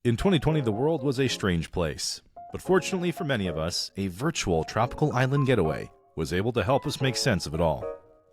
In 2020, the world was a strange place. But fortunately for many of us, a virtual tropical island getaway was able to help us make sense of it all.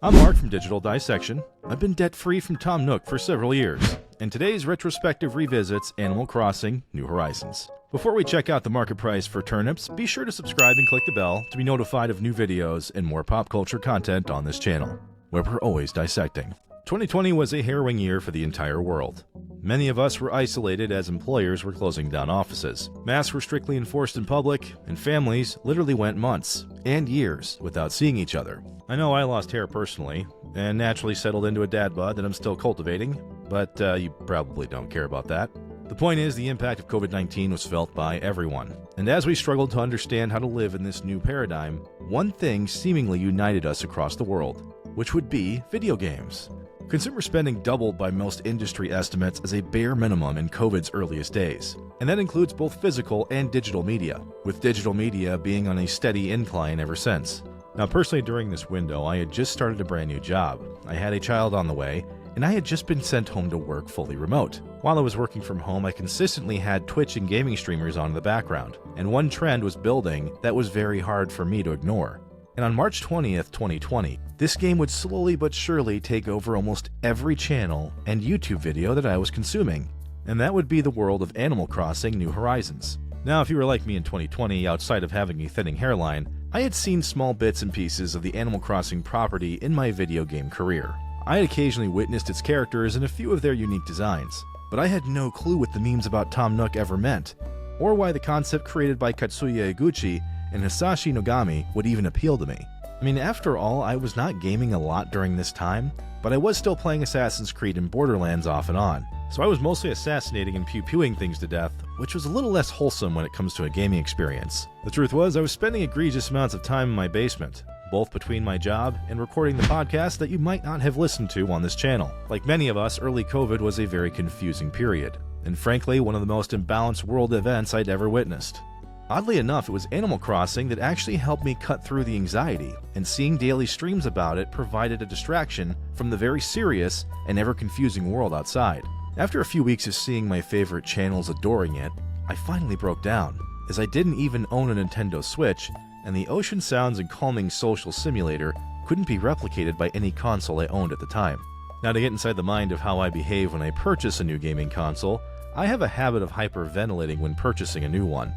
I'm Mark from Digital Dissection. I've been debt-free from Tom Nook for several years, and today's retrospective revisits Animal Crossing: New Horizons. Before we check out the market price for turnips, be sure to subscribe and click the bell to be notified of new videos and more pop culture content on this channel, where we're always dissecting. 2020 was a harrowing year for the entire world. Many of us were isolated as employers were closing down offices. Masks were strictly enforced in public, and families literally went months and years without seeing each other. I know I lost hair personally, and naturally settled into a dad bod that I'm still cultivating, but you probably don't care about that. The point is, the impact of COVID-19 was felt by everyone. And as we struggled to understand how to live in this new paradigm, one thing seemingly united us across the world, which would be video games. Consumer spending doubled by most industry estimates as a bare minimum in COVID's earliest days. And that includes both physical and digital media, with digital media being on a steady incline ever since. Now, personally, during this window, I had just started a brand new job. I had a child on the way, and I had just been sent home to work fully remote. While I was working from home, I consistently had Twitch and gaming streamers on in the background, and one trend was building that was very hard for me to ignore. And on March 20th, 2020, this game would slowly but surely take over almost every channel and YouTube video that I was consuming. And that would be the world of Animal Crossing: New Horizons. Now, if you were like me in 2020, outside of having a thinning hairline, I had seen small bits and pieces of the Animal Crossing property in my video game career. I had occasionally witnessed its characters and a few of their unique designs, but I had no clue what the memes about Tom Nook ever meant, or why the concept created by Katsuya Eguchi and Hisashi Nogami would even appeal to me. I mean, after all, I was not gaming a lot during this time, but I was still playing Assassin's Creed and Borderlands off and on, so I was mostly assassinating and pew-pewing things to death, which was a little less wholesome when it comes to a gaming experience. The truth was, I was spending egregious amounts of time in my basement, both between my job and recording the podcast that you might not have listened to on this channel. Like many of us, early COVID was a very confusing period, and frankly, one of the most imbalanced world events I'd ever witnessed. Oddly enough, it was Animal Crossing that actually helped me cut through the anxiety, and seeing daily streams about it provided a distraction from the very serious and ever-confusing world outside. After a few weeks of seeing my favorite channels adoring it, I finally broke down, as I didn't even own a Nintendo Switch, and the ocean sounds and calming social simulator couldn't be replicated by any console I owned at the time. Now, to get inside the mind of how I behave when I purchase a new gaming console, I have a habit of hyperventilating when purchasing a new one.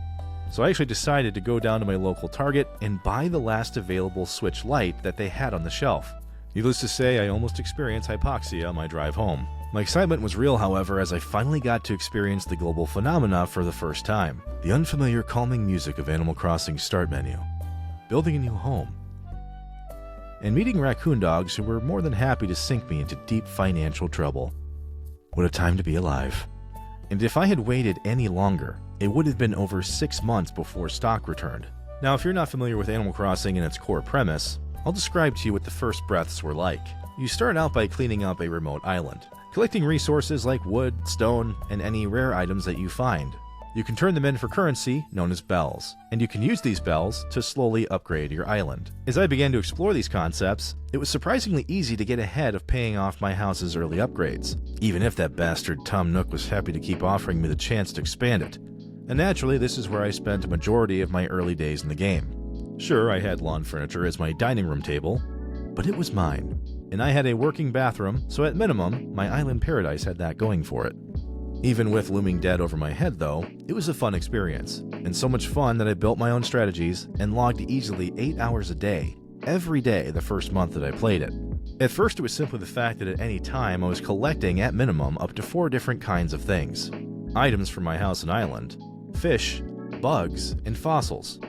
So I actually decided to go down to my local Target and buy the last available Switch Lite that they had on the shelf. Needless to say, I almost experienced hypoxia on my drive home. My excitement was real, however, as I finally got to experience the global phenomena for the first time. The unfamiliar calming music of Animal Crossing's start menu, building a new home, and meeting raccoon dogs who were more than happy to sink me into deep financial trouble. What a time to be alive. And if I had waited any longer, it would have been over 6 months before stock returned. Now, if you're not familiar with Animal Crossing and its core premise, I'll describe to you what the first breaths were like. You start out by cleaning up a remote island, collecting resources like wood, stone, and any rare items that you find. You can turn them in for currency, known as bells, and you can use these bells to slowly upgrade your island. As I began to explore these concepts, it was surprisingly easy to get ahead of paying off my house's early upgrades, even if that bastard Tom Nook was happy to keep offering me the chance to expand it. And naturally, this is where I spent a majority of my early days in the game. Sure, I had lawn furniture as my dining room table, but it was mine. And I had a working bathroom, so at minimum, my island paradise had that going for it. Even with looming debt over my head, though, it was a fun experience, and so much fun that I built my own strategies and logged easily 8 hours a day, every day the first month that I played it. At first, it was simply the fact that at any time I was collecting at minimum up to 4 different kinds of things. Items from my house and island, fish, bugs, and fossils.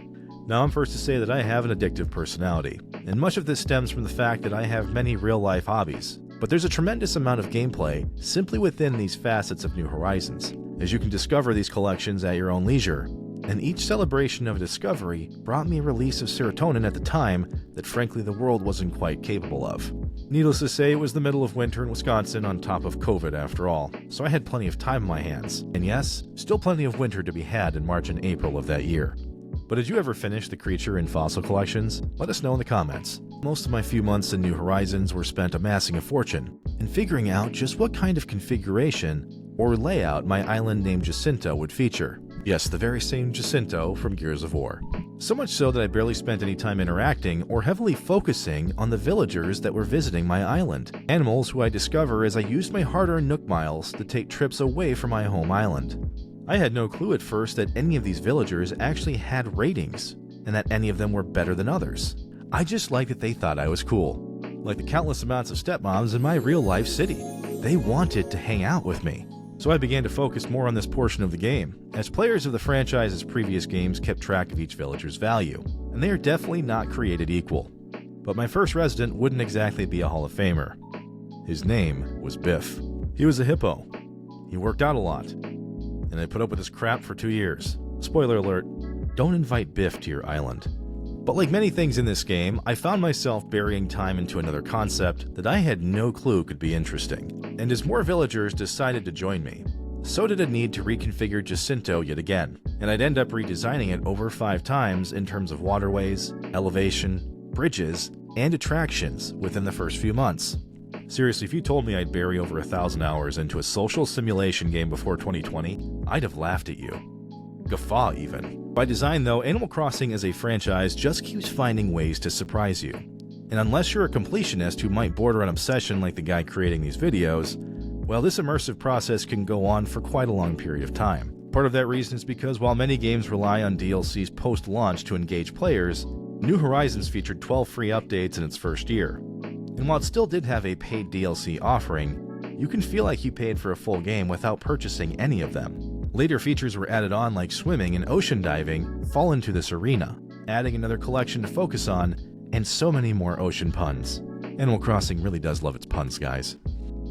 Now, I'm first to say that I have an addictive personality, and much of this stems from the fact that I have many real-life hobbies. But there's a tremendous amount of gameplay simply within these facets of New Horizons, as you can discover these collections at your own leisure. And each celebration of a discovery brought me a release of serotonin at the time that frankly the world wasn't quite capable of. Needless to say, it was the middle of winter in Wisconsin on top of COVID after all, so I had plenty of time on my hands. And yes, still plenty of winter to be had in March and April of that year. But did you ever finish the creature and fossil collections? Let us know in the comments. Most of my few months in New Horizons were spent amassing a fortune and figuring out just what kind of configuration or layout my island named Jacinto would feature. Yes, the very same Jacinto from Gears of War. So much so that I barely spent any time interacting or heavily focusing on the villagers that were visiting my island, animals who I discover as I used my hard-earned Nook miles to take trips away from my home island. I had no clue at first that any of these villagers actually had ratings, and that any of them were better than others. I just liked that they thought I was cool. Like the countless amounts of stepmoms in my real-life city. They wanted to hang out with me. So I began to focus more on this portion of the game, as players of the franchise's previous games kept track of each villager's value, and they are definitely not created equal. But my first resident wouldn't exactly be a Hall of Famer. His name was Biff. He was a hippo. He worked out a lot, and I put up with this crap for 2 years. Spoiler alert, don't invite Biff to your island. But like many things in this game, I found myself burying time into another concept that I had no clue could be interesting. And as more villagers decided to join me, so did a need to reconfigure Jacinto yet again, and I'd end up redesigning it over 5 times in terms of waterways, elevation, bridges, and attractions within the first few months. Seriously, if you told me I'd bury over 1,000 hours into a social simulation game before 2020, I'd have laughed at you. Guffaw even. By design though, Animal Crossing as a franchise just keeps finding ways to surprise you. And unless you're a completionist who might border on obsession like the guy creating these videos, well, this immersive process can go on for quite a long period of time. Part of that reason is because while many games rely on DLCs post-launch to engage players, New Horizons featured 12 free updates in its first year. And while it still did have a paid DLC offering, you can feel like you paid for a full game without purchasing any of them. Later features were added on like swimming and ocean diving fall into this arena, adding another collection to focus on, and so many more ocean puns. Animal Crossing really does love its puns, guys.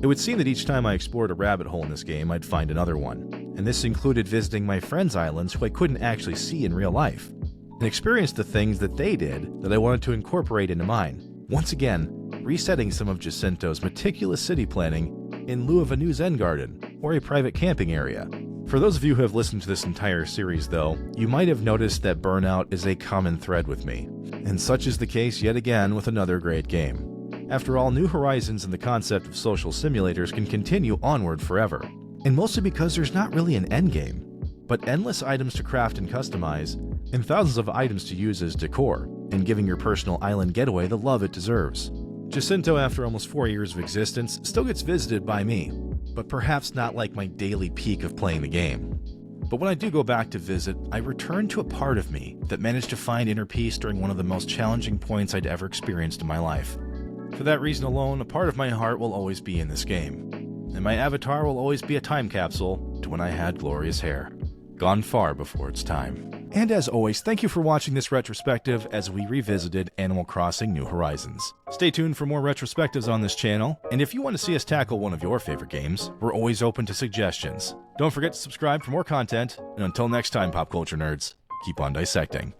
It would seem that each time I explored a rabbit hole in this game, I'd find another one, and this included visiting my friends' islands who I couldn't actually see in real life, and experience the things that they did that I wanted to incorporate into mine. Once again, resetting some of Jacinto's meticulous city planning in lieu of a new Zen garden or a private camping area. For those of you who have listened to this entire series though, you might have noticed that burnout is a common thread with me, and such is the case yet again with another great game. After all, New Horizons and the concept of social simulators can continue onward forever, and mostly because there's not really an endgame, but endless items to craft and customize, and thousands of items to use as decor, and giving your personal island getaway the love it deserves. Jacinto, after almost 4 years of existence, still gets visited by me, but perhaps not like my daily peak of playing the game. But when I do go back to visit, I return to a part of me that managed to find inner peace during one of the most challenging points I'd ever experienced in my life. For that reason alone, a part of my heart will always be in this game, and my avatar will always be a time capsule to when I had glorious hair, gone far before its time. And as always, thank you for watching this retrospective as we revisited Animal Crossing New Horizons. Stay tuned for more retrospectives on this channel, and if you want to see us tackle one of your favorite games, we're always open to suggestions. Don't forget to subscribe for more content, and until next time, pop culture nerds, keep on dissecting.